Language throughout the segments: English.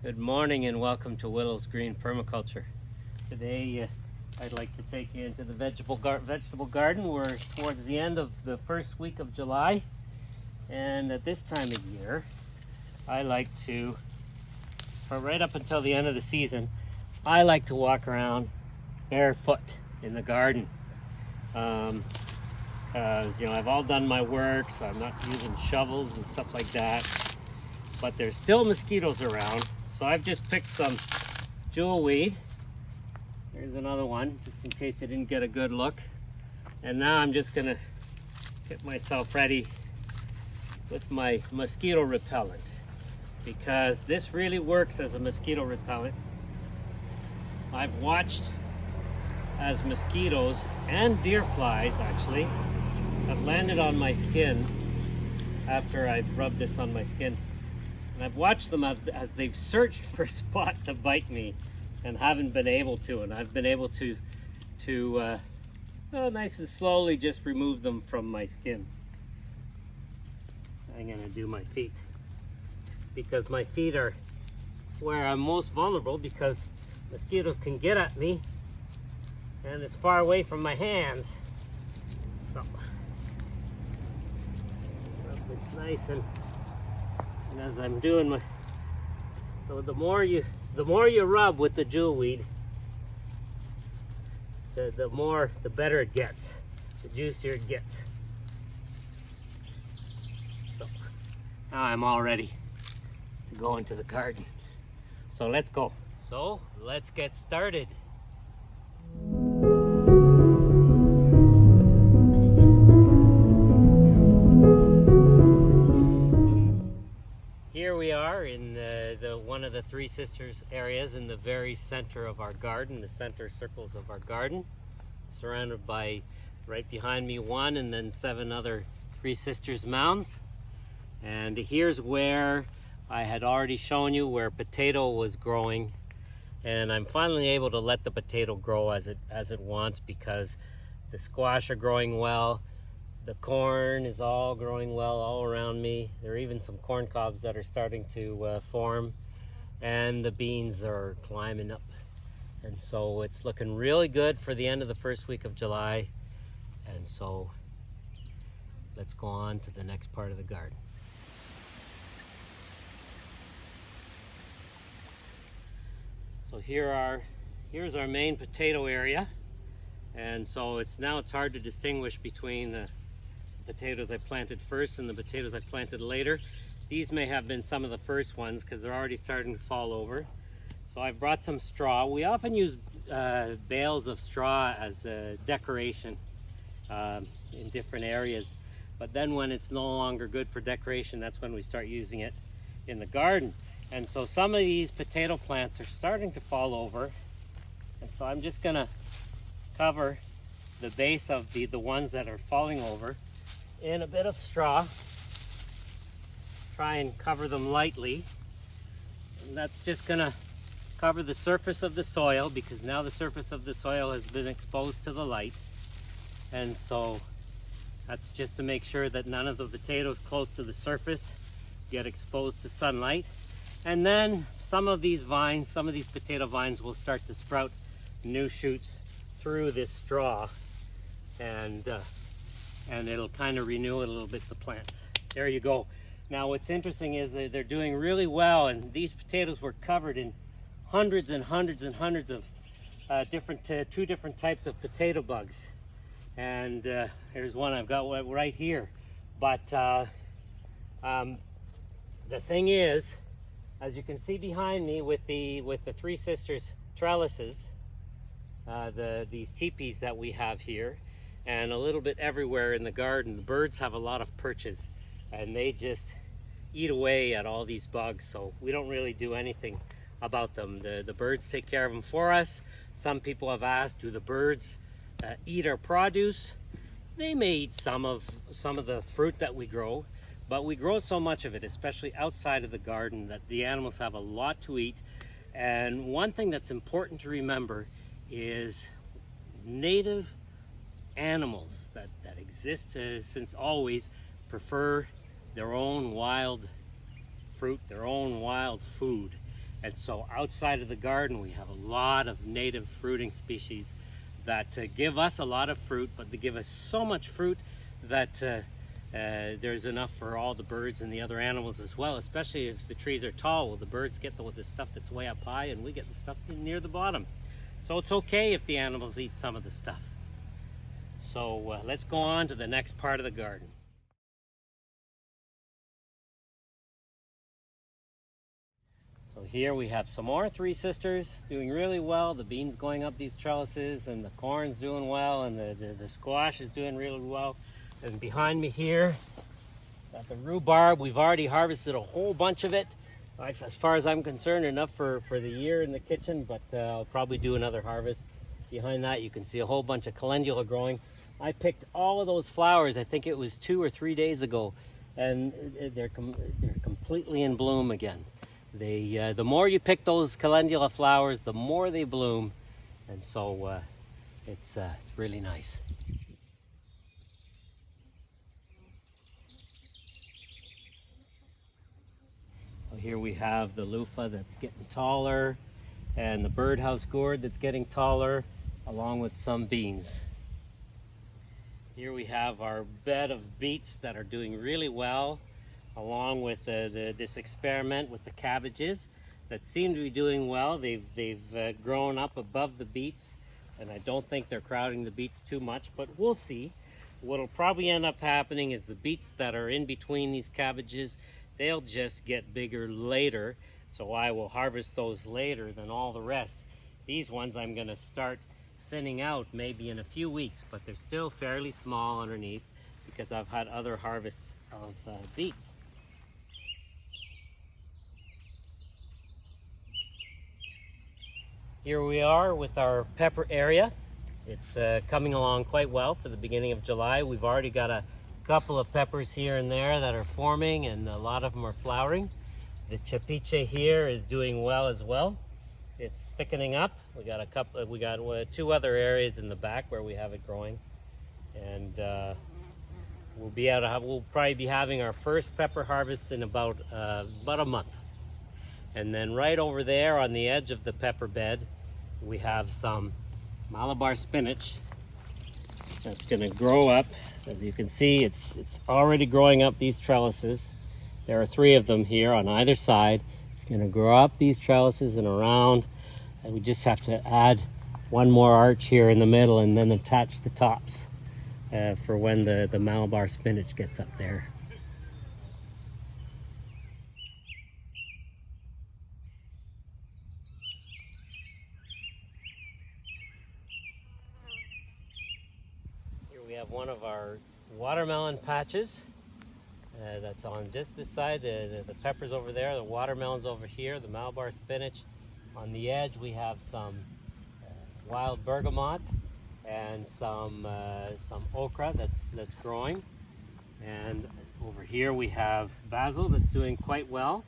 Good morning and welcome to Willow's Green Permaculture. Today I'd like to take you into the vegetable garden. We're towards the end of the first week of July, and at this time of year I like to, right up until the end of the season, I like to walk around barefoot in the garden. Because I've all done my work, so I'm not using shovels and stuff like that, but there's still mosquitoes around. So I've just picked some jewelweed. Here's another one, just in case I didn't get a good look. And now I'm just gonna get myself ready with my mosquito repellent, because this really works as a mosquito repellent. I've watched as mosquitoes and deer flies actually have landed on my skin after I've rubbed this on my skin. And I've watched them as they've searched for a spot to bite me and haven't been able to. And I've been able to nice and slowly just remove them from my skin. I'm gonna do my feet, because my feet are where I'm most vulnerable, because mosquitoes can get at me and it's far away from my hands. So rub this nice and as I'm doing my, so the more you rub with the jewelweed, the better it gets, the juicier it gets. So now I'm all ready to go into the garden. So let's go. So let's get started. Here we are in one of the Three Sisters areas in the very center of our garden, the center circles of our garden, surrounded by, right behind me, 1 and then 7 other Three Sisters mounds. And here's where I had already shown you where potato was growing, and I'm finally able to let the potato grow as it wants, because the squash are growing well. The corn is all growing well all around me. There are even some corn cobs that are starting to form, and the beans are climbing up. And so it's looking really good for the end of the first week of July. And so let's go on to the next part of the garden. So here's our main potato area. And so it's hard to distinguish between the potatoes I planted first and the potatoes I planted later. These may have been some of the first ones because they're already starting to fall over. So I've brought some straw. We often use bales of straw as a decoration in different areas. But then when it's no longer good for decoration, that's when we start using it in the garden. And so some of these potato plants are starting to fall over. And so I'm just gonna cover the base of the ones that are falling over in a bit of straw. Try and cover them lightly. And that's just gonna cover the surface of the soil, because now the surface of the soil has been exposed to the light. And so that's just to make sure that none of the potatoes close to the surface get exposed to sunlight. And then some of these potato vines will start to sprout new shoots through this straw, and it'll kind of renew it a little bit, the plants. There you go. Now what's interesting is that they're doing really well, and these potatoes were covered in hundreds and hundreds and hundreds of two different types of potato bugs. And here's one I've got right here. But the thing is, as you can see behind me with the Three Sisters trellises, these teepees that we have here, and a little bit everywhere in the garden, the birds have a lot of perches, and they just eat away at all these bugs. So we don't really do anything about them. The birds take care of them for us. Some people have asked, do the birds eat our produce? They may eat some of the fruit that we grow, but we grow so much of it, especially outside of the garden, that the animals have a lot to eat. And one thing that's important to remember is native animals that exist since always prefer their own wild fruit, their own wild food. And so outside of the garden, we have a lot of native fruiting species that give us a lot of fruit, but they give us so much fruit that there's enough for all the birds and the other animals as well, especially if the trees are tall. Well, the birds get the stuff that's way up high, and we get the stuff near the bottom. So it's okay if the animals eat some of the stuff. So let's go on to the next part of the garden. So here we have some more Three Sisters doing really well. The beans going up these trellises, and the corn's doing well, and the squash is doing really well. And behind me here, got the rhubarb. We've already harvested a whole bunch of it. As far as I'm concerned, enough for the year in the kitchen, but I'll probably do another harvest. Behind that, you can see a whole bunch of calendula growing. I picked all of those flowers, I think it was 2 or 3 days ago, and they're completely in bloom again. The more you pick those calendula flowers, the more they bloom, and so it's really nice. Here we have the loofah that's getting taller, and the birdhouse gourd that's getting taller, along with some beans. Here we have our bed of beets that are doing really well, along with this experiment with the cabbages that seem to be doing well. They've grown up above the beets, and I don't think they're crowding the beets too much, but we'll see. What'll probably end up happening is the beets that are in between these cabbages, they'll just get bigger later, so I will harvest those later than all the rest. These ones I'm going to start thinning out maybe in a few weeks, but they're still fairly small underneath because I've had other harvests of beets. Here we are with our pepper area. It's coming along quite well for the beginning of July. We've already got a couple of peppers here and there that are forming, and a lot of them are flowering. The chapiche here is doing well as well. It's thickening up. We got 2 other areas in the back where we have it growing, and we'll probably be having our first pepper harvest in about a month. And then right over there on the edge of the pepper bed, we have some Malabar spinach that's going to grow up. As you can see, it's already growing up these trellises. There are 3 of them here on either side. It's going to grow up these trellises and around, and we just have to add one more arch here in the middle and then attach the tops for when the Malabar spinach gets up there. Here we have one of our watermelon patches. That's on just this side. The peppers over there, the watermelons over here, the Malabar spinach. On the edge we have some wild bergamot and some okra that's growing. And over here we have basil that's doing quite well,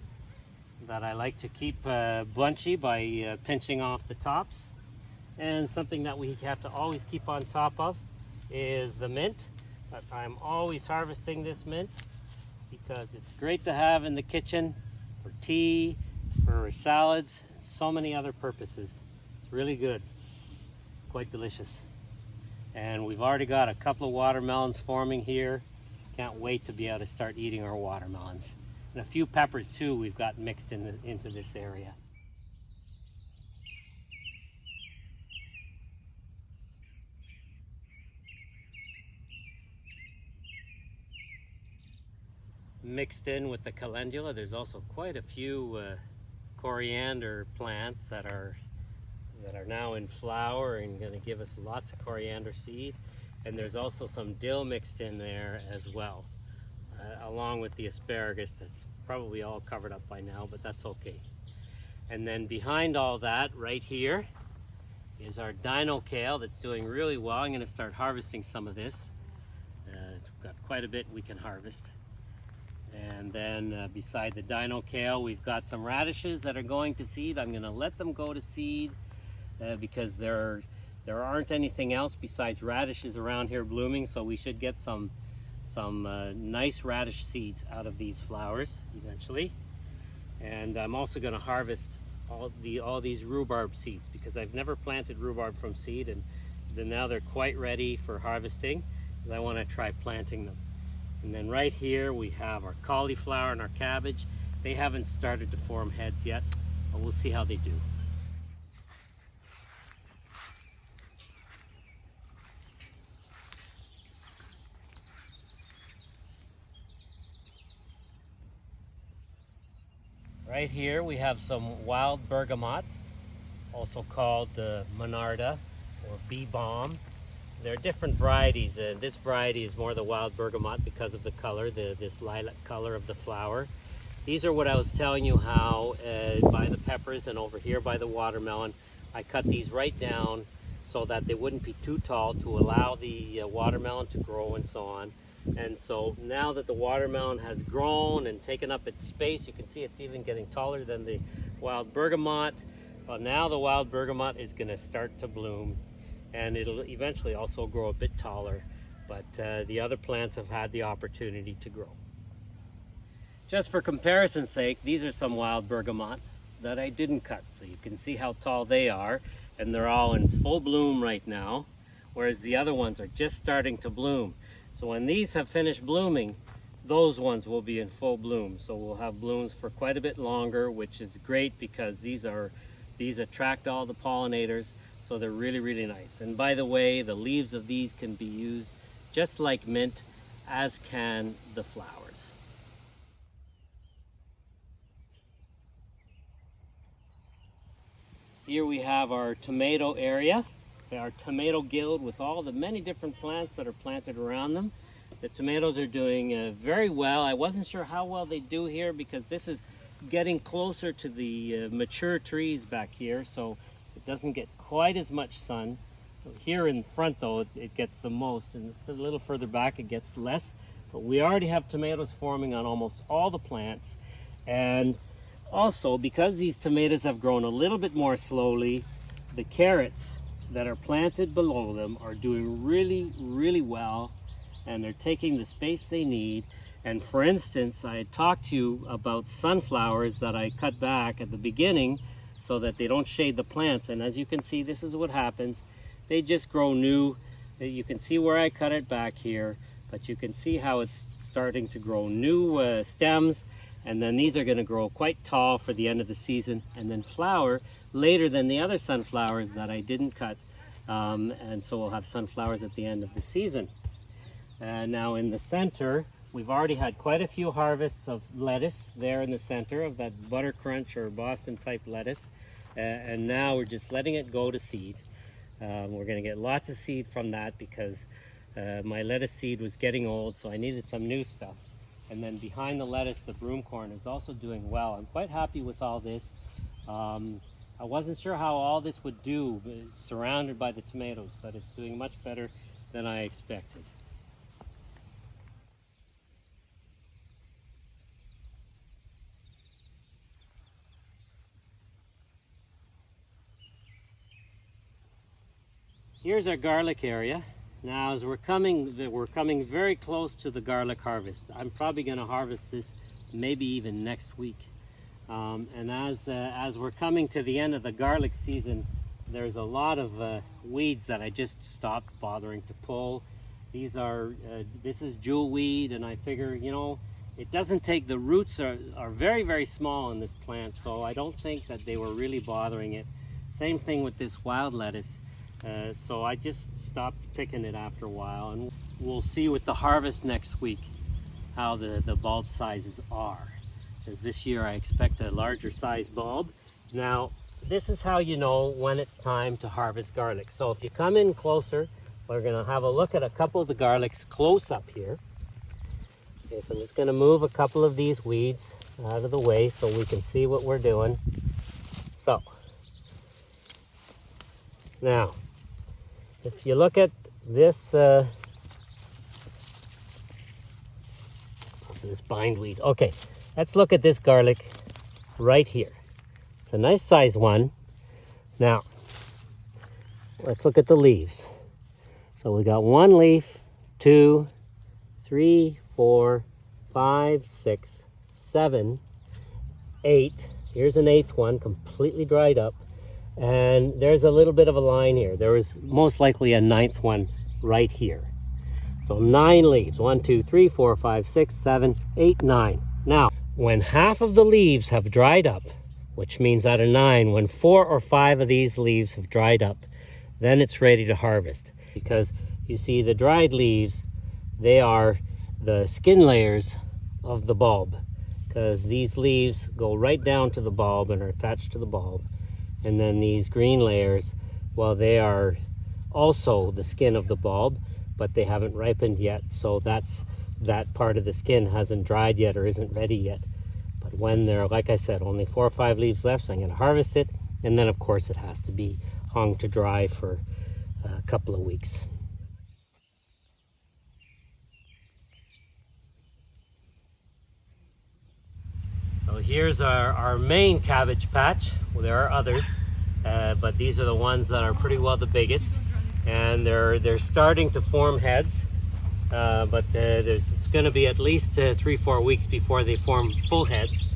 that I like to keep bunchy by pinching off the tops. And something that we have to always keep on top of is the mint. I'm always harvesting this mint because it's great to have in the kitchen for tea, for salads, so many other purposes. It's really good, quite delicious. And we've already got a couple of watermelons forming here. Can't wait to be able to start eating our watermelons. And a few peppers too we've got mixed into this area. Mixed in with the calendula, there's also quite a few coriander plants that are now in flower and going to give us lots of coriander seed. And there's also some dill mixed in there as well, along with the asparagus that's probably all covered up by now, but that's okay. And then behind all that, right here, is our dino kale that's doing really well. I'm going to start harvesting some of this. It's got quite a bit we can harvest. And then beside the dino kale, we've got some radishes that are going to seed. I'm going to let them go to seed because there aren't anything else besides radishes around here blooming, so we should get some nice radish seeds out of these flowers eventually. And I'm also going to harvest all these rhubarb seeds, because I've never planted rhubarb from seed, and then now they're quite ready for harvesting, because I want to try planting them. And then right here we have our cauliflower and our cabbage. They haven't started to form heads yet, but we'll see how they do. Right here we have some wild bergamot, also called monarda or bee balm. There are different varieties. This variety is more the wild bergamot because of the color, this lilac color of the flower. These are what I was telling you how by the peppers, and over here by the watermelon, I cut these right down so that they wouldn't be too tall to allow the watermelon to grow and so on. And so now that the watermelon has grown and taken up its space, you can see it's even getting taller than the wild bergamot. Well, now the wild bergamot is going to start to bloom, and it'll eventually also grow a bit taller, but the other plants have had the opportunity to grow. Just for comparison's sake, these are some wild bergamot that I didn't cut, so you can see how tall they are, and they're all in full bloom right now, whereas the other ones are just starting to bloom. So when these have finished blooming, those ones will be in full bloom. So we'll have blooms for quite a bit longer, which is great because these attract all the pollinators, so they're really, really nice. And by the way, the leaves of these can be used just like mint, as can the flowers. Here we have our tomato area. Our tomato guild with all the many different plants that are planted around them. The tomatoes are doing very well. I wasn't sure how well they do here because this is getting closer to the mature trees back here, so it doesn't get quite as much sun. Here in front though, it gets the most, and a little further back it gets less. But we already have tomatoes forming on almost all the plants, and also because these tomatoes have grown a little bit more slowly, the carrots that are planted below them are doing really, really well, and they're taking the space they need. And for instance, I had talked to you about sunflowers that I cut back at the beginning so that they don't shade the plants, and as you can see, this is what happens. They just grow new. You can see where I cut it back here, but you can see how it's starting to grow new stems, and then these are going to grow quite tall for the end of the season and then flower later than the other sunflowers that I didn't cut, and so we'll have sunflowers at the end of the season. Now in the center, we've already had quite a few harvests of lettuce there in the center of that butter crunch or Boston type lettuce, and now we're just letting it go to seed. We're going to get lots of seed from that because my lettuce seed was getting old, so I needed some new stuff. And then behind the lettuce, the broomcorn is also doing well. I'm quite happy with all this. I wasn't sure how all this would do surrounded by the tomatoes, but it's doing much better than I expected. Here's our garlic area. Now as we're coming very close to the garlic harvest. I'm probably going to harvest this maybe even next week. And as we're coming to the end of the garlic season, there's a lot of weeds that I just stopped bothering to pull. These are, this is jewelweed, and I figure, you know, it doesn't take, the roots are very, very small in this plant, so I don't think that they were really bothering it. Same thing with this wild lettuce. So I just stopped picking it after a while, and we'll see with the harvest next week how the bulb sizes are. Because this year I expect a larger size bulb. Now, this is how you know when it's time to harvest garlic. So if you come in closer, we're going to have a look at a couple of the garlics close up here. Okay, so I'm just going to move a couple of these weeds out of the way so we can see what we're doing. So, now, if you look at this, this bindweed. Okay, let's look at this garlic right here. It's a nice size one. Now, let's look at the leaves. So we got one leaf, 2, 3, 4, 5, 6, 7, 8, Here's an 8th one, completely dried up. And there's a little bit of a line here. There was most likely a 9th one right here. So 9 leaves, 1, 2, 3, 4, 5, 6, 7, 8, 9. Now, when half of the leaves have dried up, which means out of 9, when 4 or 5 of these leaves have dried up, then it's ready to harvest. Because you see the dried leaves, they are the skin layers of the bulb. Because these leaves go right down to the bulb and are attached to the bulb. And then these green layers, well, they are also the skin of the bulb, but they haven't ripened yet. So that part of the skin hasn't dried yet or isn't ready yet. But when there are, like I said, only 4 or 5 leaves left, so I'm gonna harvest it. And then of course it has to be hung to dry for a couple of weeks. So here's our main cabbage patch. Well, there are others, but these are the ones that are pretty well the biggest. And they're starting to form heads, but it's going to be at least 3-4 weeks before they form full heads.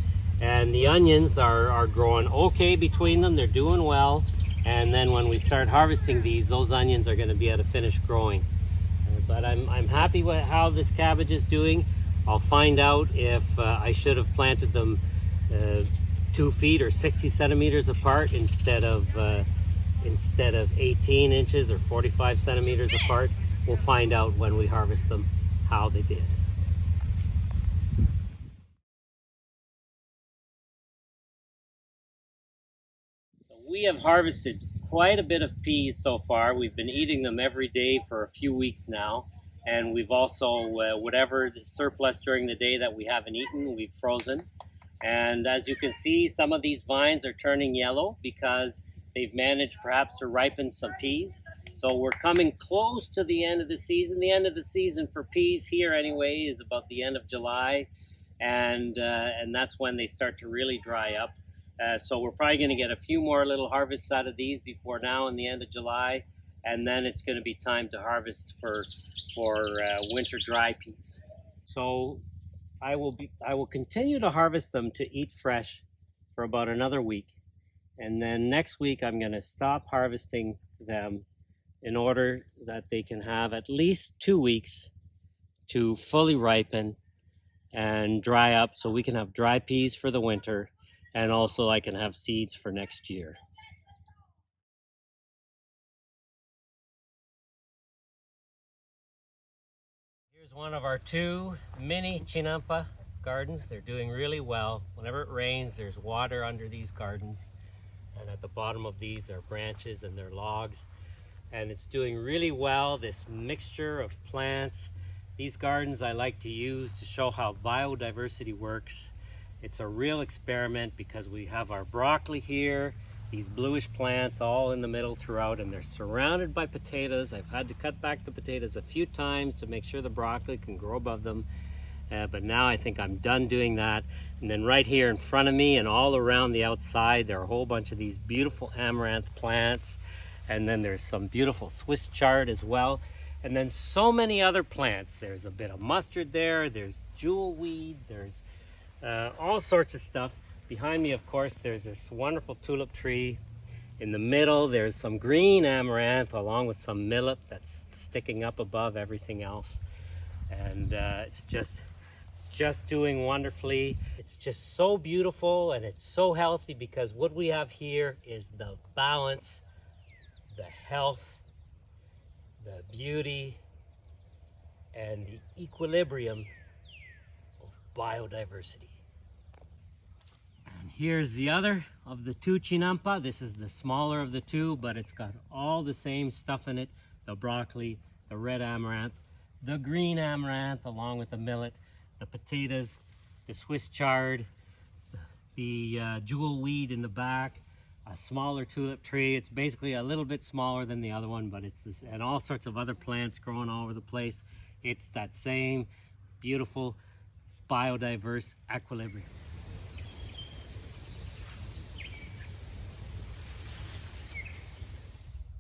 And the onions are growing okay between them. They're doing well. And then when we start harvesting these, those onions are going to be able to finish growing. But I'm happy with how this cabbage is doing. I'll find out if I should have planted them 2 feet or 60 centimeters apart instead of 18 inches or 45 centimeters apart. We'll find out when we harvest them how they did. We have harvested quite a bit of peas so far. We've been eating them every day for a few weeks now. And we've also, whatever the surplus during the day that we haven't eaten, we've frozen. And as you can see, some of these vines are turning yellow because they've managed perhaps to ripen some peas. So we're coming close to the end of the season. The end of the season for peas here anyway is about the end of July. And that's when they start to really dry up. So we're probably going to get a few more little harvests out of these before now and the end of July. And then it's going to be time to harvest for winter dry peas. So I will continue to harvest them to eat fresh for about another week. And then next week I'm going to stop harvesting them in order that they can have at least 2 weeks to fully ripen and dry up, so we can have dry peas for the winter, and also I can have seeds for next year. Here's one of our 2 mini chinampa gardens. They're doing really well. Whenever it rains, there's water under these gardens. And at the bottom of these are branches and they're logs. And it's doing really well, this mixture of plants. These gardens I like to use to show how biodiversity works. It's a real experiment because we have our broccoli here, these bluish plants all in the middle throughout, and they're surrounded by potatoes. I've had to cut back the potatoes a few times to make sure the broccoli can grow above them. But now I think I'm done doing that. And then right here in front of me and all around the outside, there are a whole bunch of these beautiful amaranth plants. And then there's some beautiful Swiss chard as well. And then so many other plants. There's a bit of mustard there. There's jewelweed. There's all sorts of stuff. Behind me, of course, there's this wonderful tulip tree. In the middle, there's some green amaranth along with some millet that's sticking up above everything else. And it's just doing wonderfully. It's just so beautiful and it's so healthy because what we have here is the balance, the health, the beauty, and the equilibrium of biodiversity. And here's the other of the 2 chinampa. This is the smaller of the 2, but it's got all the same stuff in it. The broccoli, the red amaranth, the green amaranth along with the millet, the potatoes, the Swiss chard, the jewelweed in the back, a smaller tulip tree. It's basically a little bit smaller than the other one, but it's this, and all sorts of other plants growing all over the place. It's that same beautiful biodiverse equilibrium.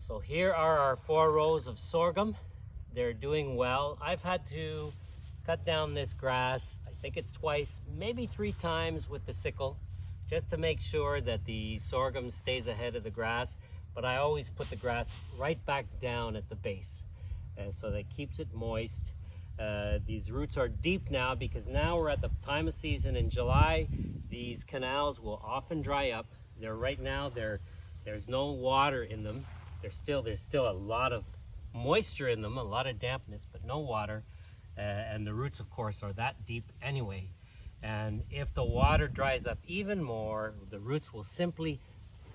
So here are our 4 rows of sorghum. They're doing well. I've had to cut down this grass, I think it's twice, maybe 3 times with the sickle. just to make sure that the sorghum stays ahead of the grass. But I always put the grass right back down at the base, so that keeps it moist. These roots are deep now because now we're at the time of season in July. These canals will often dry up. Right now there's no water in them. There's still a lot of moisture in them, a lot of dampness, but no water. And the roots, of course, are that deep anyway. And if the water dries up even more, the roots will simply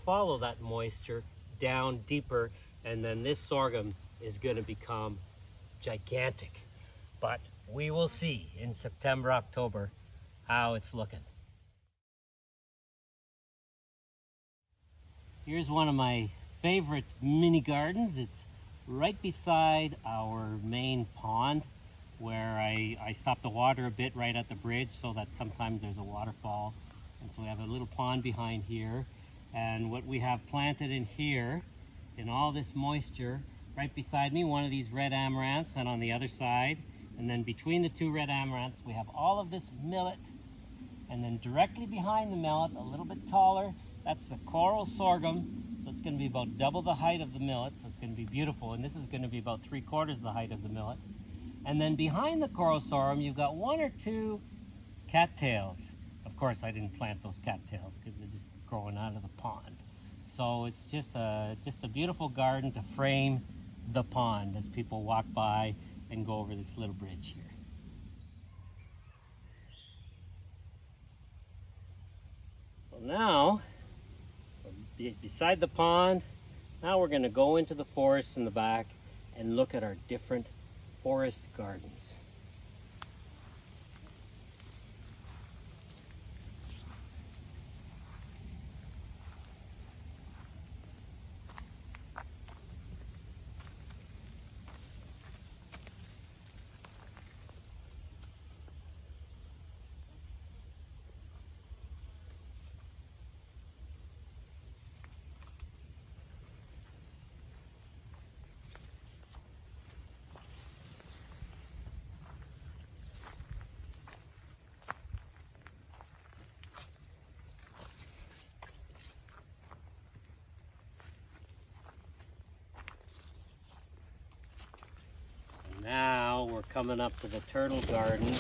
follow that moisture down deeper, and then this sorghum is going to become gigantic. But we will see in September, October how it's looking. Here's one of my favorite mini gardens. It's right beside our main pond, where I stop the water a bit right at the bridge so that sometimes there's a waterfall. And so we have a little pond behind here. And what we have planted in here, in all this moisture, right beside me, one of these red amaranths, and on the other side, and then between the two red amaranths, we have all of this millet. And then directly behind the millet, a little bit taller, that's the coral sorghum. So it's going to be about double the height of the millet, so it's going to be beautiful. And this is going to be about 3/4 the height of the millet. And then behind the coral sorghum, you've got one or two cattails. Of course, I didn't plant those cattails because they're just growing out of the pond. So it's just a beautiful garden to frame the pond as people walk by and go over this little bridge here. So now, beside the pond, now we're going to go into the forest in the back and look at our different forest gardens. Now we're coming up to the turtle garden.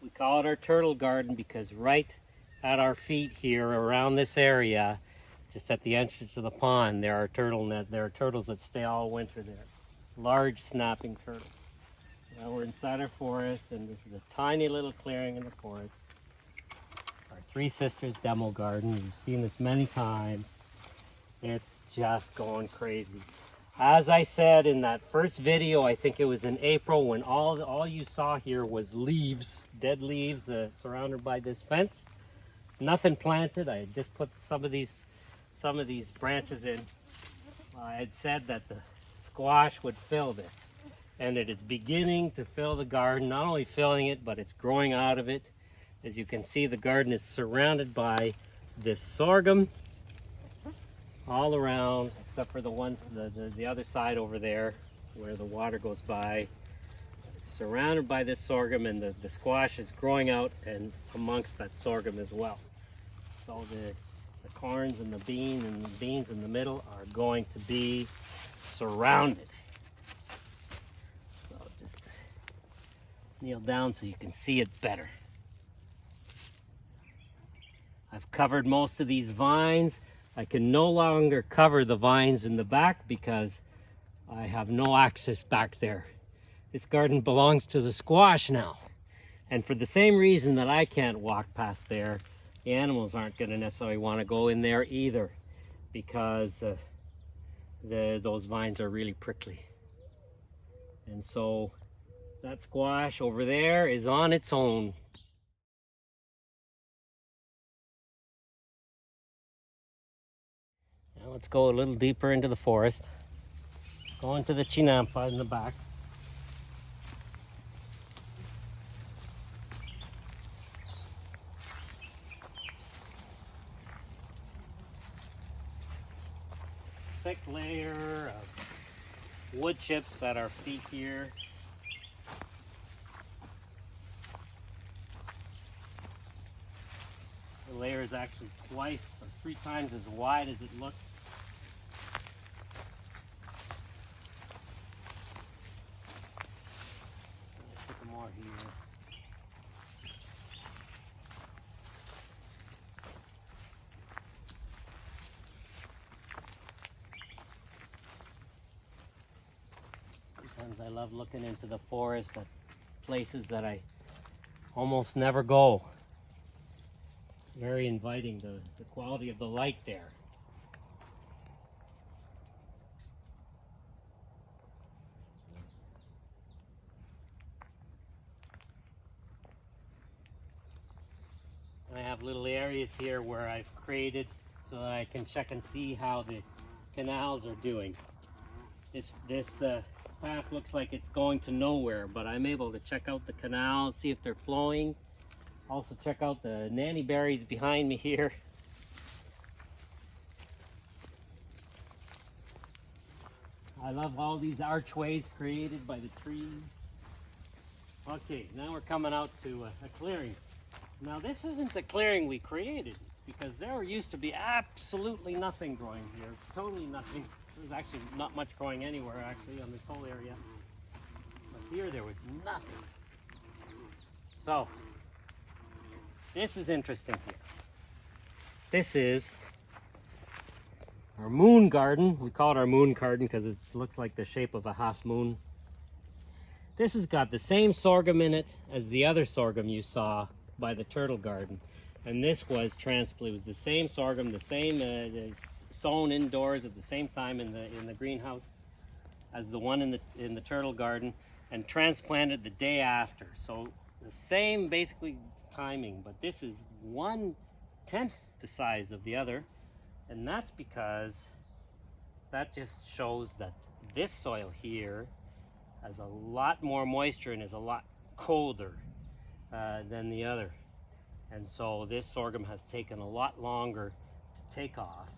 We call it our turtle garden because right at our feet here around this area, just at the entrance to the pond, there are turtles that stay all winter there. Large snapping turtles. Now we're inside our forest, and this is a tiny little clearing in the forest. Our Three Sisters demo garden. You've seen this many times. It's just going crazy. As I said in that first video, I think it was in April, when all you saw here was leaves, dead leaves surrounded by this fence. Nothing planted. I had just put some of these branches in. I had said that the squash would fill this, and it is beginning to fill the garden. Not only filling it, but it's growing out of it. As you can see, the garden is surrounded by this sorghum all around, except for the ones the other side over there where the water goes by. It's surrounded by this sorghum, and the squash is growing out and amongst that sorghum as well. So the corns and the beans in the middle are going to be surrounded. So just kneel down so you can see it better. I've covered most of these vines. I can no longer cover the vines in the back because I have no access back there. This garden belongs to the squash now. And for the same reason that I can't walk past there, the animals aren't going to necessarily want to go in there either, because those vines are really prickly. And so that squash over there is on its own. Now let's go a little deeper into the forest. Go into the chinampa in the back. Thick layer of wood chips at our feet here. layer is actually twice or 3 times as wide as it looks. Let's put more here. Sometimes I love looking into the forest at places that I almost never go. Very inviting, the quality of the light there. I have little areas here where I've created so that I can check and see how the canals are doing. This path looks like it's going to nowhere, but I'm able to check out the canals, see if they're flowing. Also check out the nanny berries behind me here. I love all these archways created by the trees. Okay, now we're coming out to a clearing. Now this isn't the clearing we created, because there used to be absolutely nothing growing here, totally nothing. There's actually not much growing anywhere actually on this whole area. But here there was nothing. So, this is interesting here. This is our moon garden. We call it our moon garden because it looks like the shape of a half moon. This has got the same sorghum in it as the other sorghum you saw by the turtle garden. And this was transplanted. It was the same sorghum, the same sown indoors at the same time in the greenhouse as the one in the turtle garden, and transplanted the day after. So the same basically timing, but this is 1/10 the size of the other, and that's because that just shows that this soil here has a lot more moisture and is a lot colder than the other. And so this sorghum has taken a lot longer to take off.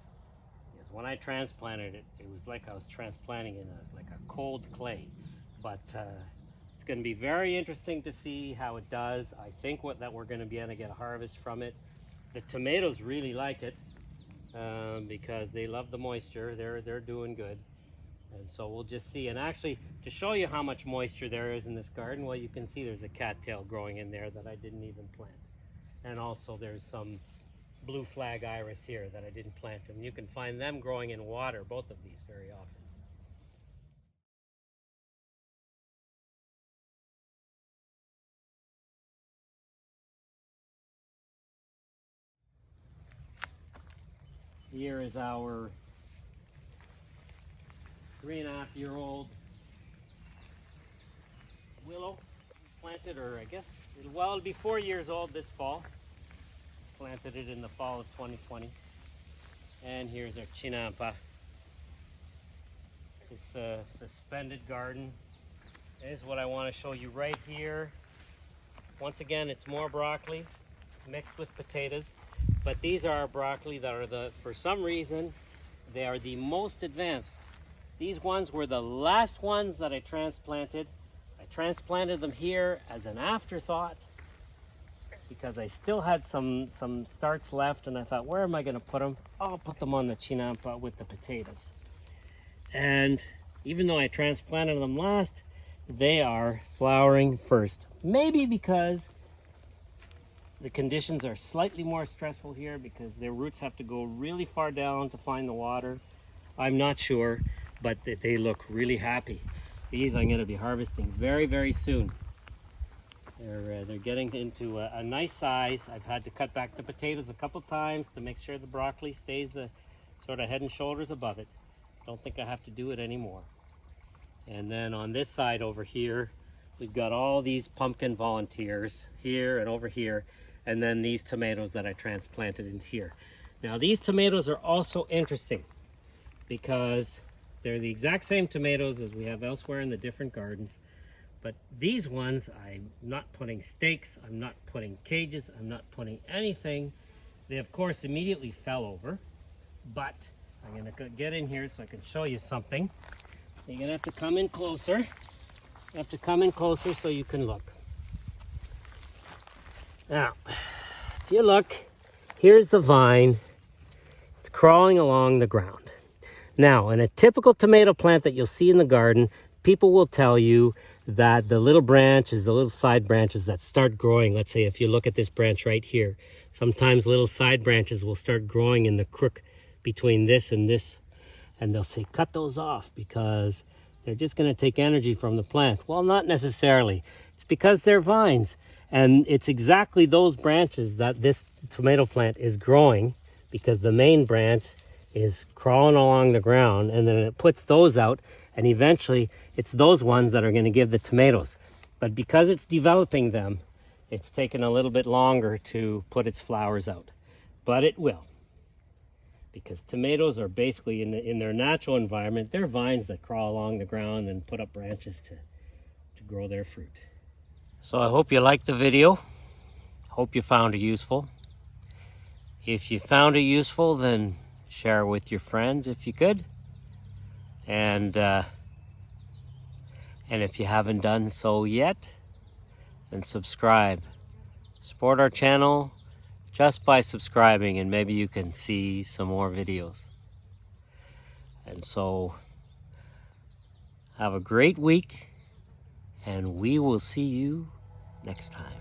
Because when I transplanted it, it was like I was transplanting in like a cold clay. But it's going to be very interesting to see how it does. I think that we're going to be able to get a harvest from it. The tomatoes really like it because they love the moisture. They're doing good. And so we'll just see. And actually, to show you how much moisture there is in this garden, well, you can see there's a cattail growing in there that I didn't even plant. And also there's some blue flag iris here that I didn't plant. And you can find them growing in water, both of these, very often. Here is our 3.5-year-old willow planted, or I guess it'll be 4 years old this fall. Planted it in the fall of 2020. And here's our chinampa. This suspended garden is what I want to show you right here. Once again, it's more broccoli mixed with potatoes, but these are our broccoli that are for some reason, they are the most advanced. These ones were the last ones that I transplanted. I transplanted them here as an afterthought because I still had some starts left, and I thought, where am I going to put them? I'll put them on the chinampa with the potatoes. And even though I transplanted them last, they are flowering first. Maybe because the conditions are slightly more stressful here because their roots have to go really far down to find the water. I'm not sure, but they look really happy. These I'm going to be harvesting very, very soon. They're getting into a nice size. I've had to cut back the potatoes a couple times to make sure the broccoli stays sort of head and shoulders above it. Don't think I have to do it anymore. And then on this side over here, we've got all these pumpkin volunteers here and over here, and then these tomatoes that I transplanted in here. Now these tomatoes are also interesting because they're the exact same tomatoes as we have elsewhere in the different gardens. But these ones, I'm not putting stakes, I'm not putting cages, I'm not putting anything. They of course immediately fell over, but I'm gonna get in here so I can show you something. You're gonna have to come in closer. You have to come in closer so you can look. Now, if you look, here's the vine. It's crawling along the ground. Now, in a typical tomato plant that you'll see in the garden, people will tell you that the little branches, the little side branches that start growing, let's say if you look at this branch right here, sometimes little side branches will start growing in the crook between this, and they'll say cut those off because they're just going to take energy from the plant. Well, not necessarily. It's because they're vines, and it's exactly those branches that this tomato plant is growing, because the main branch is crawling along the ground, and then it puts those out, and eventually it's those ones that are going to give the tomatoes. But because it's developing them, it's taken a little bit longer to put its flowers out. But it will, because tomatoes are basically in their natural environment, they're vines that crawl along the ground and put up branches to grow their fruit. So I hope you liked the video. Hope you found it useful. If you found it useful, then share it with your friends if you could. And if you haven't done so yet, then subscribe. Support our channel just by subscribing, and maybe you can see some more videos. And so, have a great week, and we will see you next time.